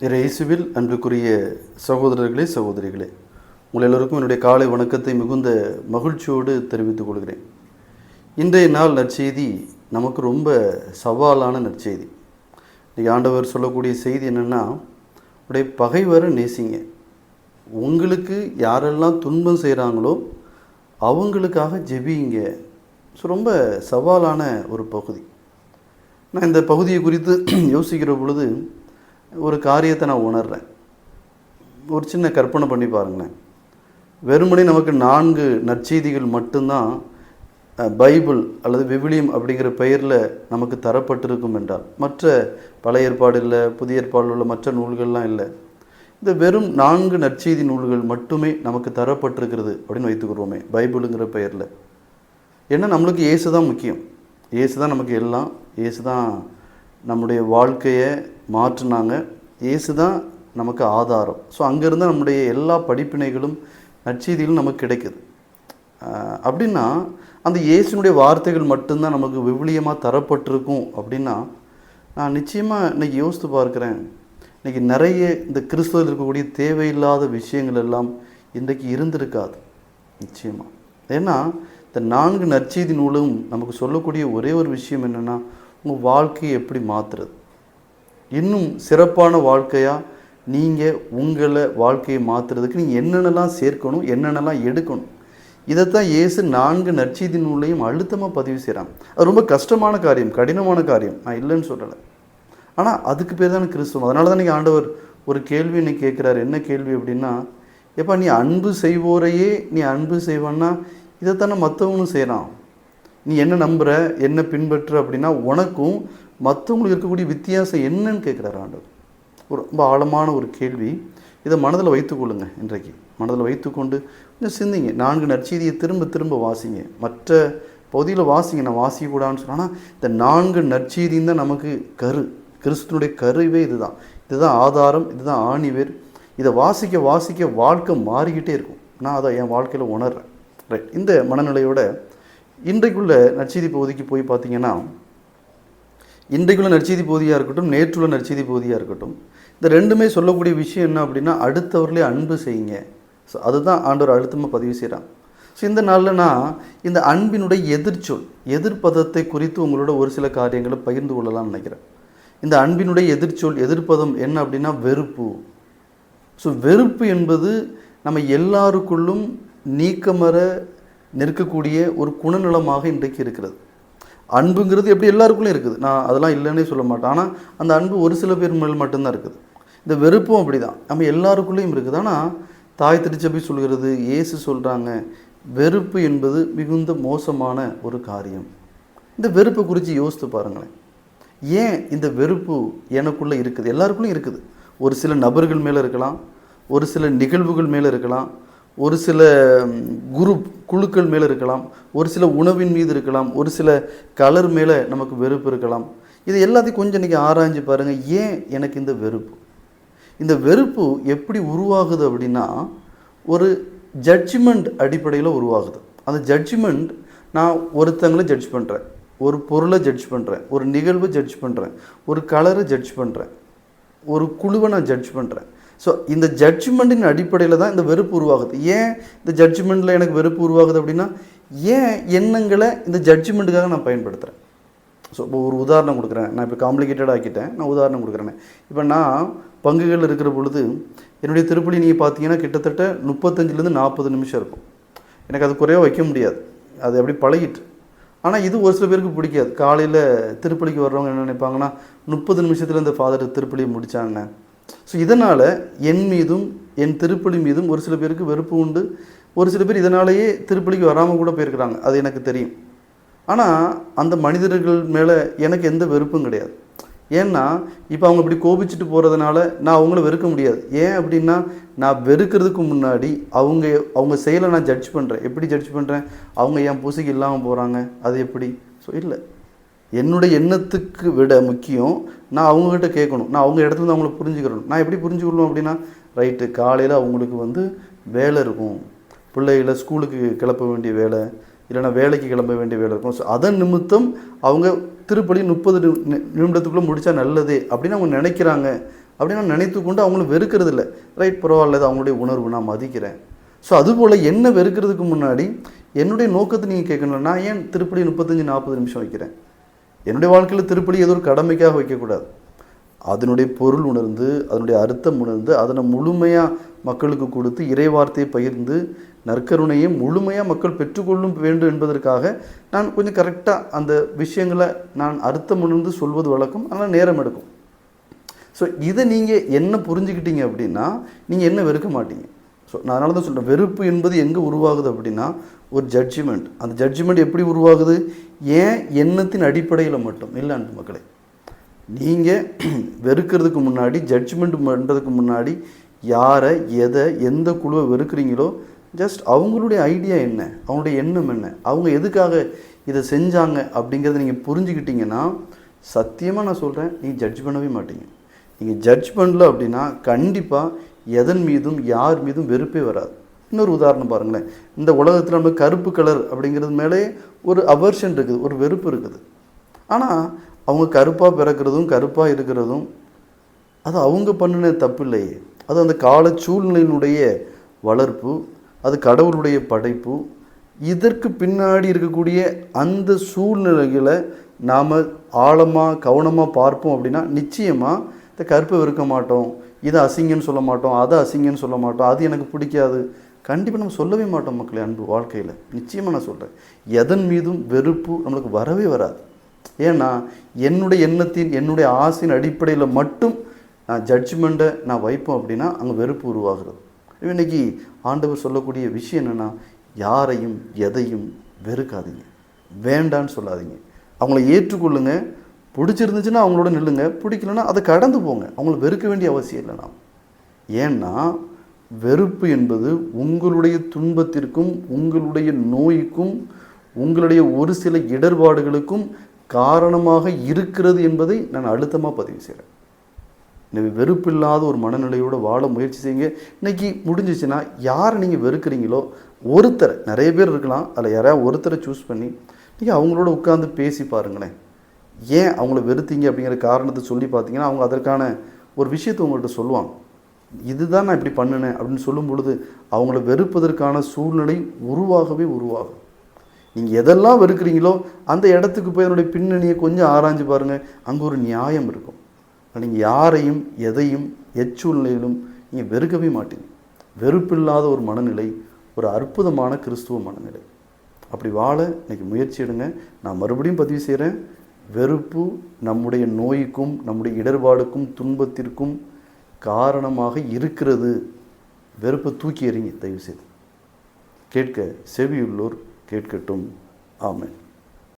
இயேசுவில் அன்புக்குரிய சகோதரர்களே சகோதரிகளே, உங்கள் எல்லோருக்கும் என்னுடைய காலை வணக்கத்தை மிகுந்த மகிழ்ச்சியோடு தெரிவித்துக் கொள்கிறேன். இன்றைய நாள் நற்செய்தி நமக்கு ரொம்ப சவாலான நற்செய்தி. இன்றைக்கி ஆண்டவர் சொல்லக்கூடிய செய்தி என்னென்னா, உடைய பகைவரை நேசிங்க. உங்களுக்கு யாரெல்லாம் துன்பம் செய்கிறாங்களோ அவங்களுக்காக ஜெபிங்க. ஸோ ரொம்ப சவாலான ஒரு பகுதி. நான் இந்த பகுதியை குறித்து யோசிக்கிற பொழுது ஒரு காரியத்தை நான் உணர்கிறேன். ஒரு சின்ன கற்பனை பண்ணி பாருங்களேன். வெறுமனே நமக்கு 4 நற்செய்திகள் மட்டும்தான் பைபிள் அல்லது விவிலியம் அப்படிங்கிற பெயரில் நமக்கு தரப்பட்டிருக்கும் என்றால், மற்ற பழைய ஏற்பாடு இல்லை, புதிய ஏற்பாடில் உள்ள மற்ற நூல்கள்லாம் இல்லை. இந்த வெறும் 4 நற்செய்தி நூல்கள் மட்டுமே நமக்கு தரப்பட்டிருக்கிறது அப்படின்னு வைத்துக்கிறோமே பைபிளுங்கிற பெயரில். ஏன்னா நம்மளுக்கு இயேசு தான் முக்கியம். இயேசு தான் நமக்கு எல்லாம். இயேசு தான் நம்முடைய வாழ்க்கையை மாற்றினாங்க. இயேசு தான் நமக்கு ஆதாரம். ஸோ அங்கேருந்து நம்முடைய எல்லா படிப்பினைகளும் நற்செய்திகளும் நமக்கு கிடைக்குது. அப்படின்னா அந்த இயேசுனுடைய வார்த்தைகள் மட்டும்தான் நமக்கு விவிலியமாக தரப்பட்டிருக்கும் அப்படின்னா, நான் நிச்சயமாக இன்றைக்கி யோசித்து பார்க்குறேன். இன்றைக்கி நிறைய இந்த கிறிஸ்துவில் இருக்கக்கூடிய தேவையில்லாத விஷயங்கள் எல்லாம் இன்றைக்கு இருந்திருக்காது நிச்சயமாக. ஏன்னா இந்த 4 நற்செய்தி நூலும் நமக்கு சொல்லக்கூடிய ஒரே ஒரு விஷயம் என்னென்னா, உங்கள் வாழ்க்கையை எப்படி மாற்றுறது, இன்னும் சிறப்பான வாழ்க்கையாக நீங்கள் உங்களை வாழ்க்கையை மாற்றுறதுக்கு நீங்கள் என்னென்னலாம் சேர்க்கணும், என்னென்னலாம் எடுக்கணும், இதைத்தான் இயேசு 4 நற்செய்தி நூலையும் அழுத்தமாக பதிவு செய்கிறாங்க. அது ரொம்ப கஷ்டமான காரியம், கடினமான காரியம், நான் இல்லைன்னு சொல்லலை. ஆனால் அதுக்கு பேர் தானே கிறிஸ்துவம். அதனால தான் நீங்கள் ஆண்டவர் ஒரு கேள்வி இன்னைக்கு கேட்குறாரு. என்ன கேள்வி அப்படின்னா, எப்போ நீ அன்பு செய்வோரையே நீ அன்பு செய்வான்னா இதைத்தானே மற்றவங்களும் செய்கிறான். நீ என்ன நம்புகிற, என்ன பின்பற்ற அப்படின்னா உனக்கும் மற்றவங்களுக்கு இருக்கக்கூடிய வித்தியாசம் என்னன்னு கேட்குறாரு ஆண்டவர். ஒரு ரொம்ப ஆழமான ஒரு கேள்வி. இதை மனதில் வைத்துக்கொள்ளுங்க. இன்றைக்கு மனதில் வைத்துக்கொண்டு கொஞ்சம் சிந்திங்க. 4 நற்செய்தியை திரும்ப திரும்ப வாசிங்க. மற்ற பகுதியில் வாசிங்க, நான் வாசிக்கக்கூடாதுன்னு சொன்னால், இந்த 4 நற்செய்தியும் தான் நமக்கு கரு. கிறிஸ்துவனுடைய கருவே இதுதான். இதுதான் ஆதாரம், இதுதான் ஆணிவேர். இதை வாசிக்க வாசிக்க வாழ்க்கை மாறிக்கிட்டே இருக்கும். நான் அதை என் வாழ்க்கையில் உணர்றேன். ரைட். இந்த மனநிலையோட இன்றைக்குள்ள நற்செய்தி பகுதிக்கு போய் பார்த்தீங்கன்னா, இன்றைக்குள்ள நற்செய்தி பகுதியாக இருக்கட்டும், நேற்றுள்ள நற்செய்தி பகுதியாக இருக்கட்டும், இந்த ரெண்டுமே சொல்லக்கூடிய விஷயம் என்ன அப்படின்னா, அடுத்தவர்களே அன்பு செய்யுங்க. ஸோ அதுதான் ஆண்டவர் அழுத்தமாக பதிவு செய்கிறான். ஸோ இந்த நாளில் நான் இந்த அன்பினுடைய எதிர்ச்சொல், எதிர்ப்பதத்தை குறித்து உங்களோட ஒரு சில காரியங்களை பகிர்ந்து கொள்ளலாம்னு நினைக்கிறேன். இந்த அன்பினுடைய எதிர்ச்சொல், எதிர்ப்பதம் என்ன அப்படின்னா வெறுப்பு. ஸோ வெறுப்பு என்பது நம்ம எல்லாருக்குள்ளும் நீக்கமற நிற்கக்கூடிய ஒரு குணநலமாக இன்றைக்கு இருக்கிறது. அன்புங்கிறது எப்படி எல்லாருக்குள்ளேயும் இருக்குது, நான் அதெல்லாம் இல்லைன்னே சொல்ல மாட்டேன். ஆனால் அந்த அன்பு ஒரு சில பேர் மேல் மட்டும்தான் இருக்குது. இந்த வெறுப்பும் அப்படி தான், நம்ம எல்லாருக்குள்ளேயும் இருக்குது. ஆனால் தாய் திருச்சபை சொல்கிறது, இயேசு சொல்கிறாங்க, வெறுப்பு என்பது மிகுந்த மோசமான ஒரு காரியம். இந்த வெறுப்பை குறித்து யோசித்து பாருங்களேன். ஏன் இந்த வெறுப்பு எனக்குள்ளே இருக்குது? எல்லாருக்குள்ளேயும் இருக்குது. ஒரு சில நபர்கள் மேலே இருக்கலாம், ஒரு சில நிகழ்வுகள் மேலே இருக்கலாம், ஒரு சில குழுக்கள் மேலே இருக்கலாம், ஒரு சில உணவின் மீது இருக்கலாம், ஒரு சில கலர் மேலே நமக்கு வெறுப்பு இருக்கலாம். இது எல்லாத்தையும் கொஞ்சம் இன்றைக்கி ஆராய்ஞ்சு பாருங்கள். ஏன் எனக்கு இந்த வெறுப்பு? இந்த வெறுப்பு எப்படி உருவாகுது அப்படின்னா, ஒரு ஜட்ஜ்மெண்ட் அடிப்படையில் உருவாகுது. அந்த ஜட்ஜ்மெண்ட், நான் ஒருத்தங்களை ஜட்ஜ் பண்ணுறேன், ஒரு பொருளை ஜட்ஜ் பண்ணுறேன், ஒரு நிகழ்வை ஜட்ஜ் பண்ணுறேன், ஒரு கலரை ஜட்ஜ் பண்ணுறேன், ஒரு குழுவை நான் ஜட்ஜ் பண்ணுறேன். ஸோ இந்த ஜட்ஜ்மெண்ட்டின் அடிப்படையில் தான் இந்த வெறுப்பு உருவாகுது. ஏன் இந்த ஜட்ஜ்மெண்ட்டில் எனக்கு வெறுப்பு உருவாகுது அப்படின்னா, ஏன் எண்ணங்களை இந்த ஜட்ஜ்மெண்ட்டுக்காக நான் பயன்படுத்துகிறேன். ஸோ இப்போ ஒரு உதாரணம் கொடுக்குறேன். நான் இப்போ காம்ப்ளிகேட்டடாக ஆக்கிட்டேன், நான் உதாரணம் கொடுக்குறேன். இப்போ நான் பங்குகள் இருக்கிற பொழுது என்னுடைய திருப்பலி நீங்கள் பார்த்தீங்கன்னா கிட்டத்தட்ட 35லேருந்து 40 நிமிஷம் இருக்கும். எனக்கு அது குறைவாக வைக்க முடியாது, அது அப்படி பழகிட்டு. ஆனால் இது ஒரு சில பேருக்கு பிடிக்காது. காலையில் திருப்பலிக்கு வர்றவங்க என்ன நினைப்பாங்கன்னா, 30 நிமிஷத்தில் இந்த ஃபாதர் திருப்பலியை முடித்தாங்க. ஸோ இதனால் என் மீதும் என் திருப்பலி மீதும் ஒரு சில பேருக்கு வெறுப்பு உண்டு. ஒரு சில பேர் இதனாலேயே திருப்பலிக்கு வராமல் கூட போயிருக்கிறாங்க, அது எனக்கு தெரியும். ஆனால் அந்த மனிதர்கள் மேலே எனக்கு எந்த வெறுப்பும் கிடையாது. ஏன்னா இப்போ அவங்க இப்படி கோபிச்சுட்டு போகிறதுனால நான் அவங்கள வெறுக்க முடியாது. ஏன் அப்படின்னா, நான் வெறுக்கிறதுக்கு முன்னாடி அவங்க செயலை நான் ஜட்ஜ் பண்ணுறேன். எப்படி ஜட்ஜ் பண்ணுறேன்? அவங்க என் பூசைக்கு இல்லாமல் போகிறாங்க, அது எப்படி? ஸோ இல்லை, என்னுடைய எண்ணத்துக்கு விட முக்கியம் நான் அவங்கக்கிட்ட கேட்கணும். நான் அவங்க இடத்துல இருந்து அவங்கள புரிஞ்சுக்கிறணும். நான் எப்படி புரிஞ்சுக்கணும் அப்படின்னா, ரைட்டு, காலையில் அவங்களுக்கு வேலை இருக்கும், பிள்ளைகளை ஸ்கூலுக்கு கிளப்ப வேண்டிய வேலை, இல்லைனா வேலைக்கு கிளம்ப வேண்டிய வேலை இருக்கும். ஸோ அதன் நிமித்தம் அவங்க திருப்பலி 30 நிமிடத்துக்குள்ளே முடித்தா நல்லதே அப்படின்னு அவங்க நினைக்கிறாங்க அப்படின்னு நான் நினைத்து கொண்டு அவங்கள வெறுக்கிறது இல்லை. ரைட், பரவாயில்ல, அது அவங்களுடைய உணர்வு, நான் மதிக்கிறேன். ஸோ அதுபோல் என்ன வெறுக்கிறதுக்கு முன்னாடி என்னுடைய நோக்கத்தை நீங்கள் கேட்கணும். நான் ஏன் திருப்பலி 35-40 நிமிஷம் வைக்கிறேன்? என்னுடைய வாழ்க்கையில் திருப்பலி ஏதோ ஒரு கடமைக்காக வைக்கக்கூடாது. அதனுடைய பொருள் உணர்ந்து, அதனுடைய அர்த்தம் உணர்ந்து, அதனை முழுமையாக மக்களுக்கு கொடுத்து, இறைவார்த்தையை பகிர்ந்து, நற்கருணையை முழுமையாக மக்கள் பெற்றுக்கொள்ளும் வேண்டும் என்பதற்காக நான் கொஞ்சம் கரெக்டாக அந்த விஷயங்களை நான் அர்த்தம் உணர்ந்து சொல்வது வழக்கம். அதனால் நேரம் எடுக்கும். ஸோ இதை நீங்கள் என்ன புரிஞ்சுக்கிட்டீங்க அப்படின்னா நீங்கள் என்ன வெறுக்க மாட்டீங்க. ஸோ நான் அதனால தான் சொல்கிறேன், வெறுப்பு என்பது எங்கே உருவாகுது அப்படின்னா ஒரு ஜட்ஜ்மெண்ட். அந்த ஜட்ஜ்மெண்ட் எப்படி உருவாகுது? ஏன் எண்ணத்தின் அடிப்படையில் மட்டும் இல்லை அன்பு மக்களே. நீங்கள் வெறுக்கிறதுக்கு முன்னாடி, ஜட்ஜ்மெண்ட் பண்ணுறதுக்கு முன்னாடி யாரை, எதை, எந்த குழுவை வெறுக்கிறீங்களோ ஜஸ்ட் அவங்களுடைய ஐடியா என்ன, அவங்களுடைய எண்ணம் என்ன, அவங்க எதுக்காக இதை செஞ்சாங்க அப்படிங்கிறத நீங்கள் புரிஞ்சுக்கிட்டீங்கன்னா சத்தியமாக நான் சொல்கிறேன், நீங்கள் ஜட்ஜ் பண்ணவே மாட்டீங்க. நீங்கள் ஜட்ஜ் பண்ணல அப்படின்னா கண்டிப்பாக எதன் மீதும் யார் மீதும் வெறுப்பே வராது. இன்னொரு உதாரணம் பாருங்களேன். இந்த உலகத்தில் நம்ம கருப்பு கலர் அப்படிங்கிறது மேலே ஒரு அவர்ஷன் இருக்குது, ஒரு வெறுப்பு இருக்குது. ஆனால் அவங்க கருப்பாக பிறக்கிறதும் கருப்பாக இருக்கிறதும் அது அவங்க பண்ணின தப்பு இல்லையே. அது அந்த கால சூழ்நிலையினுடைய வளர்ப்பு, அது கடவுளுடைய படைப்பு. இதற்கு பின்னாடி இருக்கக்கூடிய அந்த சூழ்நிலைகளை நாம் ஆழமாக கவனமாக பார்ப்போம் அப்படின்னா நிச்சயமாக இந்த கருப்பை வெறுக்க மாட்டோம், இதை அசிங்கன்னு சொல்ல மாட்டோம், அதை அசிங்கன்னு சொல்ல மாட்டோம், அது எனக்கு பிடிக்காது, கண்டிப்பாக நம்ம சொல்லவே மாட்டோம் மக்களே. அன்பு வாழ்க்கையில் நிச்சயமாக நான் சொல்கிறேன், எதன் மீதும் வெறுப்பு நம்மளுக்கு வரவே வராது. ஏன்னா என்னுடைய எண்ணத்தின், என்னுடைய ஆசையின் அடிப்படையில் மட்டும் நான் ஜட்ஜ்மெண்ட்டை நான் வைப்போம் அப்படின்னா அங்கே வெறுப்பு உருவாகிறது. இன்றைக்கி ஆண்டவர் சொல்லக்கூடிய விஷயம் என்னென்னா, யாரையும் எதையும் வெறுக்காதீங்க, வேண்டான்னு சொல்லாதீங்க. அவங்கள ஏற்றுக்கொள்ளுங்க, பிடிச்சிருந்துச்சுன்னா அவங்களோட நில்லுங்க, பிடிக்கலன்னா அதை கடந்து போங்க. அவங்கள வெறுக்க வேண்டிய அவசியம் இல்லை நாம். ஏன்னா வெறுப்பு என்பது உங்களுடைய துன்பத்திற்கும், உங்களுடைய நோய்க்கும், உங்களுடைய ஒரு சில இடர்பாடுகளுக்கும் காரணமாக இருக்கிறது என்பதை நான் அழுத்தமாக பதிவு செய்கிறேன். எனவே வெறுப்பு இல்லாத ஒரு மனநிலையோடு வாழ முயற்சி செய்யுங்க. இன்றைக்கி முடிஞ்சிச்சுன்னா யாரை நீங்கள் வெறுக்கிறீங்களோ ஒருத்தரை, நிறைய பேர் இருக்கலாம், அதில் யாராவது ஒருத்தரை சூஸ் பண்ணி நீங்கள் அவங்களோட உட்காந்து பேசி பாருங்களேன். ஏன் அவங்கள வெறுத்தீங்க அப்படிங்கிற காரணத்தை சொல்லி பார்த்தீங்கன்னா அவங்க அதற்கான ஒரு விஷயத்தை உங்கள்கிட்ட சொல்லுவாங்க. இதுதான் நான் இப்படி பண்ணினேன் அப்படின்னு சொல்லும் பொழுது அவங்கள வெறுப்பதற்கான சூழ்நிலை உருவாகவே உருவாகும். நீங்கள் எதெல்லாம் வெறுக்கிறீங்களோ அந்த இடத்துக்கு போய் அதனுடைய பின்னணியை கொஞ்சம் ஆராய்ஞ்சு பாருங்கள், அங்கே ஒரு நியாயம் இருக்கும். நீங்கள் யாரையும் எதையும் எச்சூழ்நிலையிலும் நீங்கள் வெறுக்கவே மாட்டீங்க. வெறுப்பில்லாத ஒரு மனநிலை ஒரு அற்புதமான கிறிஸ்துவ மனநிலை. அப்படி வாழ இன்றைக்கி முயற்சி எடுங்க. நான் மறுபடியும் பதிவு செய்கிறேன், வெறுப்பு நம்முடைய நோய்க்கும், நம்முடைய இடர்பாடுக்கும், துன்பத்திற்கும் காரணமாக இருக்கிறது. வெறுப்பை தூக்கி எறிங்க தயவு செய்து. கேட்க செவியுள்ளோர் கேட்கட்டும். ஆமென்.